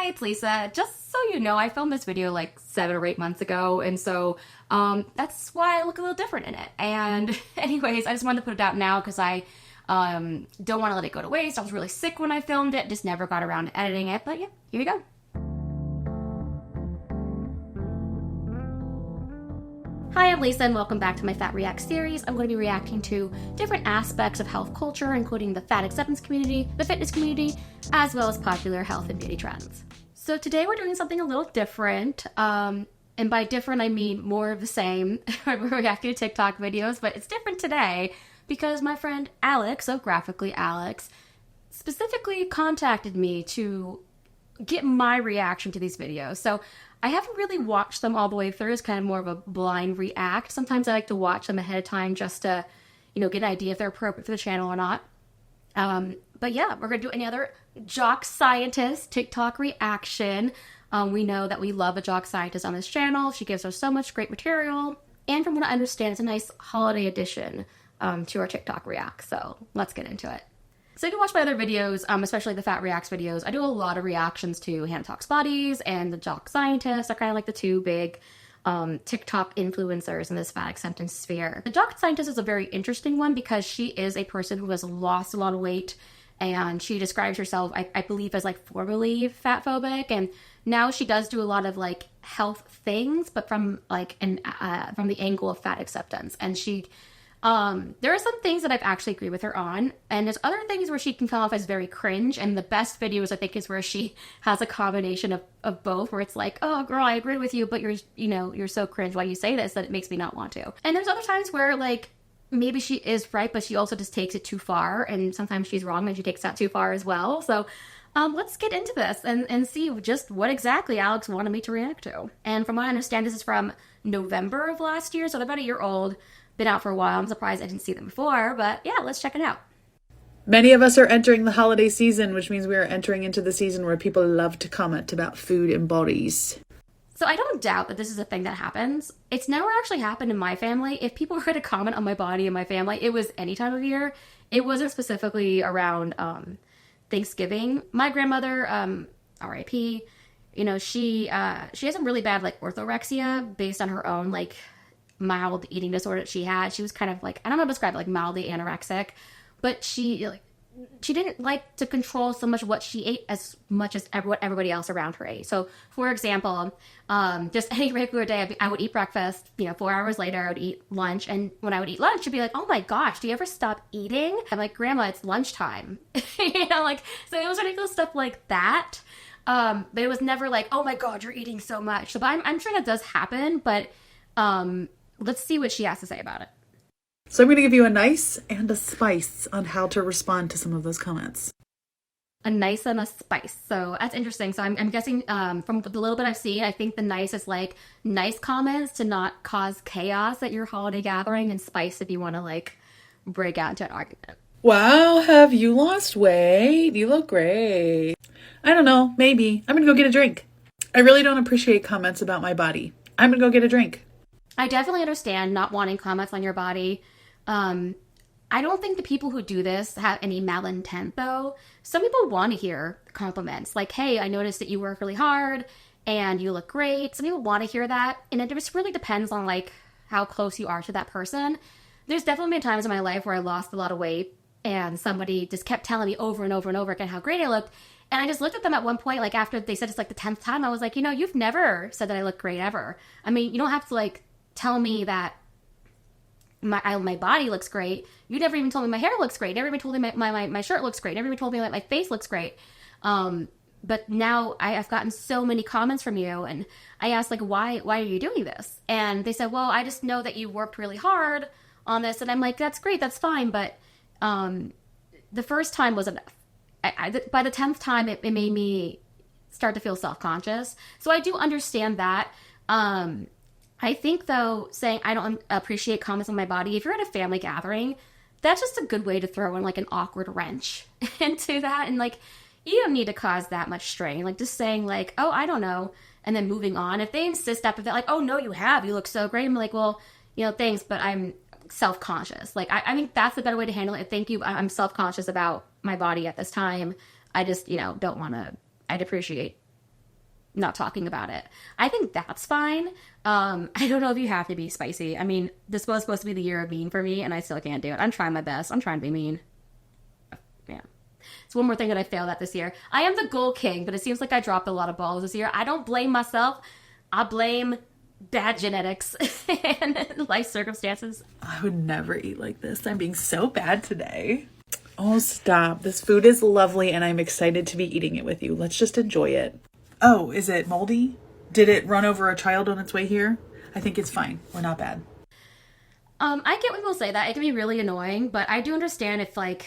Hi, it's Lisa. Just so you know, I filmed this video like 7 or 8 months ago, and so that's why I look a little different in it. And anyways, I just wanted to put it out now because I don't want to let it go to waste. I was really sick when I filmed it, just never got around to editing it, but yeah, here you go. Hi, I'm Lisa and welcome back to my Fat React series. I'm going to be reacting to different aspects of health culture, including the fat acceptance community, the fitness community, as well as popular health and beauty trends. So today we're doing something a little different, and by different I mean more of the same. We're reacting to TikTok videos, but it's different today because my friend Alex of Graphically Alex specifically contacted me to get my reaction to these videos. So I haven't really watched them all the way through. It's kind of more of a blind react. Sometimes I like to watch them ahead of time just to, get an idea if they're appropriate for the channel or not. But yeah, we're going to do another Jock Scientist TikTok reaction. We know that we love a Jock Scientist on this channel. She gives us so much great material. And from what I understand, it's a nice holiday addition to our TikTok react. So let's get into it. So you can watch my other videos, especially the Fat Reacts videos. I do a lot of reactions to Hannah Talks Bodies and the Jock Scientist. They're kind of like the two big TikTok influencers in this fat acceptance sphere. The Jock Scientist is a very interesting one because she is a person who has lost a lot of weight, and she describes herself, I believe, as like formerly fat phobic, and now she does do a lot of like health things, but from like from the angle of fat acceptance. And she there are some things that I've actually agreed with her on, and there's other things where she can come off as very cringe, and the best videos I think is where she has a combination of both, where it's like, oh girl, I agree with you, but you're so cringe why you say this that it makes me not want to. And there's other times where like maybe she is right, but she also just takes it too far, and sometimes she's wrong and she takes that too far as well. So let's get into this and see just what exactly Alex wanted me to react to. And from what I understand, this is from November of last year, so they're about a year old. Been out for a while. I'm surprised I didn't see them before, but yeah, let's check it out. Many of us are entering the holiday season, which means we are entering into the season where people love to comment about food and bodies. So I don't doubt that this is a thing that happens. It's never actually happened in my family. If people were to comment on my body in my family, it was any time of year. It wasn't specifically around Thanksgiving. My grandmother, R.I.P., she has some really bad like orthorexia based on her own like mild eating disorder that she had. She was kind of like, I don't know how to describe it, like mildly anorexic, but she didn't like to control so much what she ate as much as what everybody else around her ate. So for example, just any regular day, I would eat breakfast, 4 hours later, I would eat lunch. And when I would eat lunch, she'd be like, oh my gosh, do you ever stop eating? I'm like, Grandma, it's lunchtime. So it was ridiculous stuff like that. But it was never like, oh my God, you're eating so much. So but I'm sure that does happen, but let's see what she has to say about it. So I'm going to give you a nice and a spice on how to respond to some of those comments. A nice and a spice. So that's interesting. So I'm guessing from the little bit I've seen, I think the nice is like nice comments to not cause chaos at your holiday gathering, and spice if you want to like break out into an argument. Wow, have you lost weight? You look great. I don't know, maybe. I'm going to go get a drink. I really don't appreciate comments about my body. I'm going to go get a drink. I definitely understand not wanting comments on your body. I don't think the people who do this have any malintent, though. Some people want to hear compliments, like, hey, I noticed that you work really hard and you look great. Some people want to hear that, and it just really depends on, like, how close you are to that person. There's definitely been times in my life where I lost a lot of weight, and somebody just kept telling me over and over and over again how great I looked. And I just looked at them at one point, like, after they said it's, like, the 10th time, I was like, you've never said that I look great ever. I mean, you don't have to, like, tell me that my body looks great. You never even told me my hair looks great. Never even told me my shirt looks great. Never even told me that my face looks great. But now I've gotten so many comments from you, and I asked, like, why are you doing this? And they said, well, I just know that you worked really hard on this. And I'm like, that's great, that's fine. But the first time was enough. By the 10th time, it made me start to feel self-conscious. So I do understand that. I think, though, saying I don't appreciate comments on my body, if you're at a family gathering, that's just a good way to throw in, like, an awkward wrench into that. And, like, you don't need to cause that much strain. Like, just saying, like, oh, I don't know, and then moving on. If they insist after that, like, oh, no, you look so great. I'm like, well, thanks, but I'm self-conscious. Like, I think that's the better way to handle it. Thank you. I'm self-conscious about my body at this time. I just, don't want to, I'd appreciate not talking about it. I think that's fine. I don't know if you have to be spicy. I mean, this was supposed to be the year of mean for me, and I still can't do it. I'm trying my best. I'm trying to be mean. Yeah. It's one more thing that I failed at this year. I am the goal king, but it seems like I dropped a lot of balls this year. I don't blame myself. I blame bad genetics and life circumstances. I would never eat like this. I'm being so bad today. Oh, stop. This food is lovely, and I'm excited to be eating it with you. Let's just enjoy it. Oh, is it moldy? Did it run over a child on its way here? I think it's fine. We're not bad. I get when people say that. It can be really annoying, but I do understand if, like,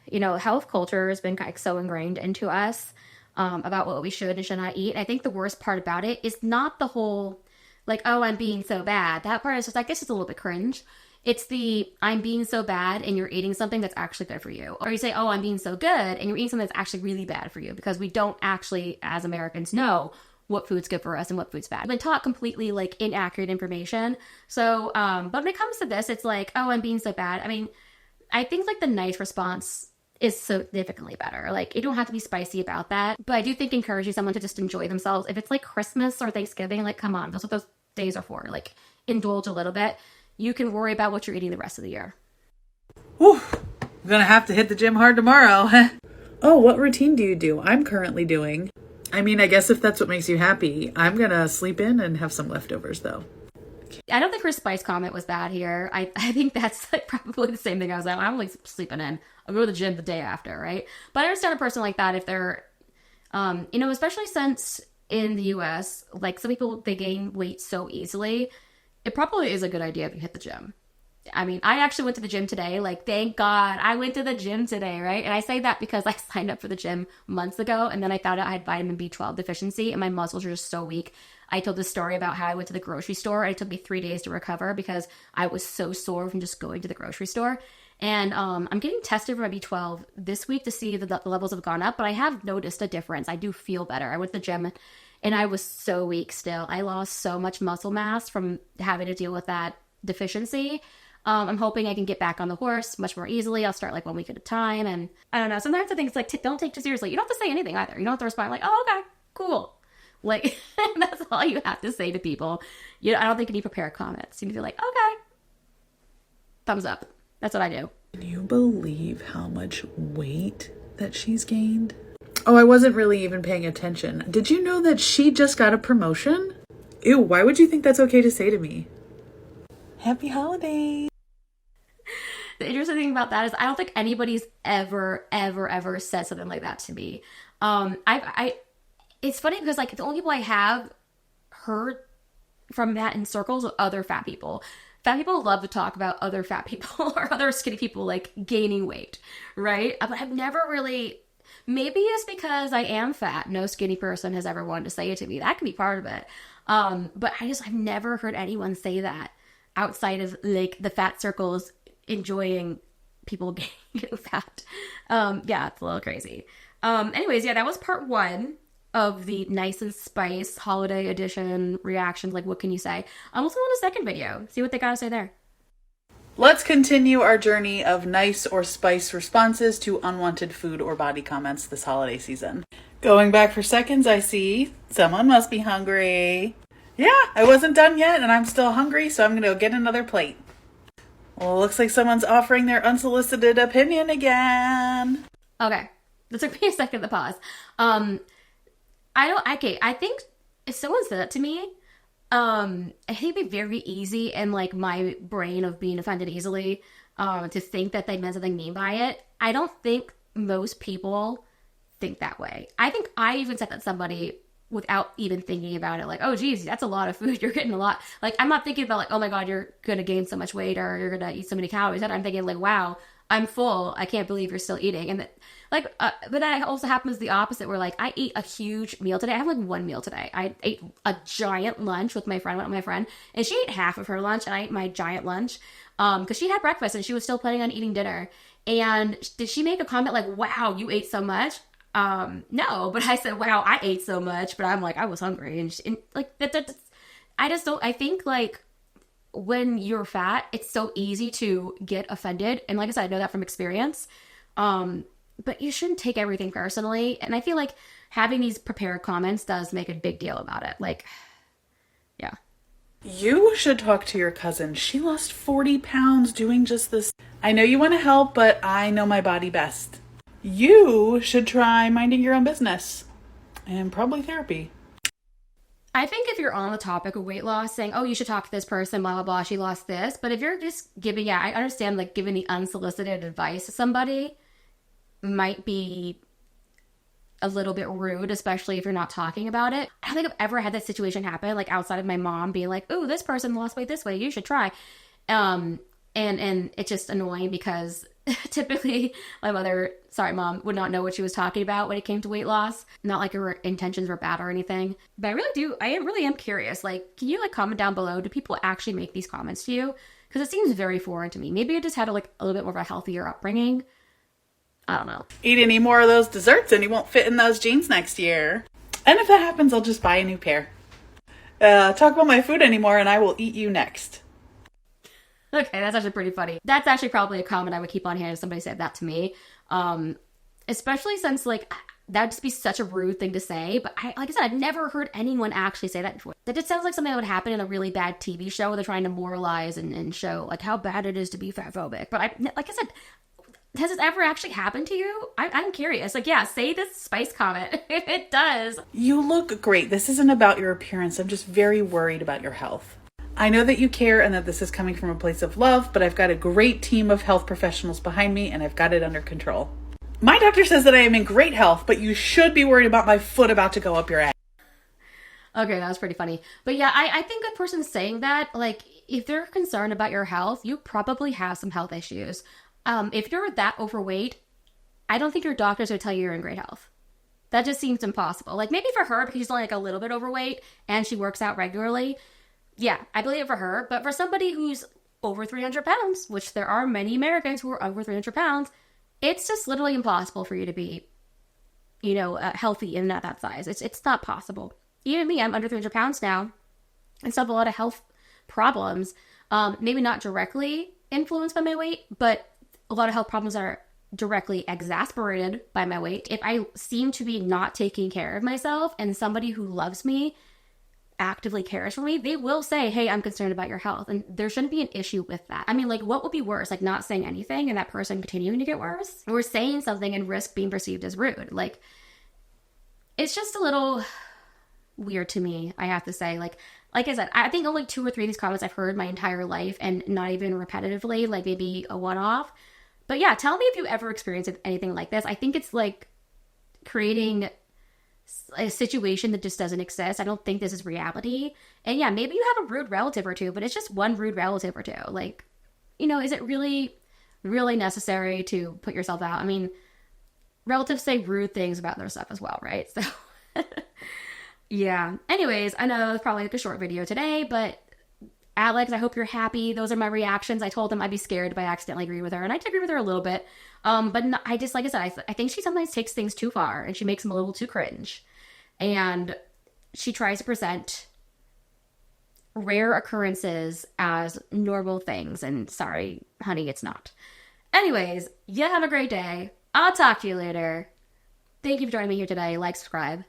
you know, health culture has been like so ingrained into us about what we should and should not eat. I think the worst part about it is not the whole, like, oh, I'm being so bad. That part is just, I guess it's a little bit cringe. It's the, I'm being so bad and you're eating something that's actually good for you. Or you say, oh, I'm being so good and you're eating something that's actually really bad for you, because we don't actually, as Americans, know what food's good for us and what food's bad. We've been taught completely, like, inaccurate information. So, but when it comes to this, it's like, oh, I'm being so bad. I mean, I think, like, the nice response is significantly better. Like, you don't have to be spicy about that. But I do think encouraging someone to just enjoy themselves. If it's like Christmas or Thanksgiving, like, come on, that's what those days are for. Like, indulge a little bit. You can worry about what you're eating the rest of the year. Whew. I'm gonna have to hit the gym hard tomorrow. Oh, what routine do you do? I'm currently doing. I mean, I guess if that's what makes you happy, I'm gonna sleep in and have some leftovers, though. I don't think her spice comment was bad here. I think that's, like, probably the same thing I was at. I'm like sleeping in. I'll go to the gym the day after, right? But I understand a person like that if they're, you know, especially since in the US, like, some people, they gain weight so easily. It probably is a good idea if you hit the gym. I mean, I actually went to the gym today. Like, thank God I went to the gym today, right? And I say that because I signed up for the gym months ago, and then I found out I had vitamin B12 deficiency, and my muscles are just so weak. I told this story about how I went to the grocery store, and it took me 3 days to recover because I was so sore from just going to the grocery store. And I'm getting tested for my B12 this week to see if the levels have gone up, but I have noticed a difference. I do feel better. I went to the gym, and I was so weak still. I lost so much muscle mass from having to deal with that deficiency. I'm hoping I can get back on the horse much more easily. I'll start, like, 1 week at a time. And I don't know. Sometimes I think it's like, don't take it seriously. You don't have to say anything either. You don't have to respond like, oh, okay, cool. Like, that's all you have to say to people. I don't think you need to prepare comments. You need to be like, okay, thumbs up. That's what I do. Can you believe how much weight that she's gained? Oh, I wasn't really even paying attention. Did you know that she just got a promotion? Ew, why would you think that's okay to say to me? Happy holidays. The interesting thing about that is I don't think anybody's ever said something like that to me. It's funny because, like, the only people I have heard from that in circles are other fat people. Fat people love to talk about other fat people or other skinny people, like, gaining weight, right? But I've never really, maybe it's because I am fat. No skinny person has ever wanted to say it to me. That could be part of it. But I've never heard anyone say that outside of, like, the fat circles enjoying people getting fat. Yeah, it's a little crazy. Anyways, yeah, that was part 1 of the Nice and Spice holiday edition reactions. Like, what can you say? I'm also on a second video. See what they gotta say there. Let's continue our journey of nice or spice responses to unwanted food or body comments this holiday season. Going back for seconds, I see someone must be hungry. Yeah, I wasn't done yet and I'm still hungry, so I'm gonna go get another plate. Well, looks like someone's offering their unsolicited opinion again. Okay, that took me a second to pause. I think if someone said that to me, I think it'd be very easy in, like, my brain of being offended easily, to think that they meant something mean by it. I don't think most people think that way. I think I even said that to somebody without even thinking about it. Like, oh, geez, that's a lot of food. You're getting a lot. Like, I'm not thinking about, like, oh my God, you're going to gain so much weight or you're going to eat so many calories. And I'm thinking, like, wow, I'm full. I can't believe you're still eating. And but that also happens the opposite, where, like, I ate a huge meal today. I have, like, 1 meal today. I ate a giant lunch with my friend, went with my friend, and she ate half of her lunch, and I ate my giant lunch, because she had breakfast and she was still planning on eating dinner. And did she make a comment like, wow, you ate so much? No, but I said, wow, I ate so much, but I'm like, I was hungry. And like, I just don't, I think, like, when you're fat, it's so easy to get offended. And like I said, I know that from experience. But you shouldn't take everything personally. And I feel like having these prepared comments does make a big deal about it. Like, yeah. You should talk to your cousin. She lost 40 pounds doing just this. I know you want to help, but I know my body best. You should try minding your own business and probably therapy. I think if you're on the topic of weight loss, saying, oh, you should talk to this person, blah, blah, blah, she lost this. But if you're just giving, yeah, I understand, like, giving the unsolicited advice to somebody might be a little bit rude, especially if you're not talking about it. I don't think I've ever had that situation happen, like, outside of my mom being like, oh, this person lost weight this way, you should try. And it's just annoying because typically my mother, sorry mom, would not know what she was talking about when it came to weight loss. Not like her intentions were bad or anything, but I really am curious. Like, can you like comment down below? Do people actually make these comments to you? Because it seems very foreign to me. Maybe I just had a little bit more of a healthier upbringing. I don't know. Eat any more of those desserts and you won't fit in those jeans next year. And if that happens, I'll just buy a new pair. Talk about my food anymore and I will eat you next. Okay, that's actually pretty funny. That's actually probably a comment I would keep on hand if somebody said that to me. Especially since, like, that'd just be such a rude thing to say. But like I said, I've never heard anyone actually say that before. That just sounds like something that would happen in a really bad TV show where they're trying to moralize and show, like, how bad it is to be fatphobic. But like I said, has this ever actually happened to you? I'm curious. Like, yeah, say this spice comment if it does. You look great. This isn't about your appearance. I'm just very worried about your health. I know that you care and that this is coming from a place of love, but I've got a great team of health professionals behind me and I've got it under control. My doctor says that I am in great health, but you should be worried about my foot about to go up your ass. Okay, that was pretty funny. But yeah, I think a person saying that, like, if they're concerned about your health, you probably have some health issues. If you're that overweight, I don't think your doctor's going to tell you you're in great health. That just seems impossible. Like, maybe for her, because she's only like a little bit overweight and she works out regularly. Yeah, I believe it for her. But for somebody who's over 300 pounds, which there are many Americans who are over 300 pounds, it's just literally impossible for you to be, healthy and not that size. It's not possible. Even me, I'm under 300 pounds now and still have a lot of health problems. Maybe not directly influenced by my weight, but a lot of health problems are directly exasperated by my weight. If I seem to be not taking care of myself and somebody who loves me actively cares for me, they will say, hey, I'm concerned about your health. And there shouldn't be an issue with that. I mean, like, what would be worse? Like, not saying anything and that person continuing to get worse? Or saying something and risk being perceived as rude? Like, it's just a little weird to me, I have to say. Like I said, I think only 2 or 3 of these comments I've heard my entire life, and not even repetitively, like maybe a one-off. But yeah, tell me if you ever experienced anything like this. I think it's like creating a situation that just doesn't exist. I don't think this is reality. And yeah, maybe you have a rude relative or two, but it's just one rude relative or two. Like, is it really, really necessary to put yourself out? I mean, relatives say rude things about their stuff as well, right? So, yeah. Anyways, I know it's probably like a short video today, but Alex, I hope you're happy. Those are my reactions. I told them I'd be scared if I accidentally agree with her, and I did agree with her a little bit. But no, I just, like I said, I think she sometimes takes things too far, and she makes them a little too cringe. And she tries to present rare occurrences as normal things, and sorry, honey, it's not. Anyways, you have a great day. I'll talk to you later. Thank you for joining me here today. Like, subscribe.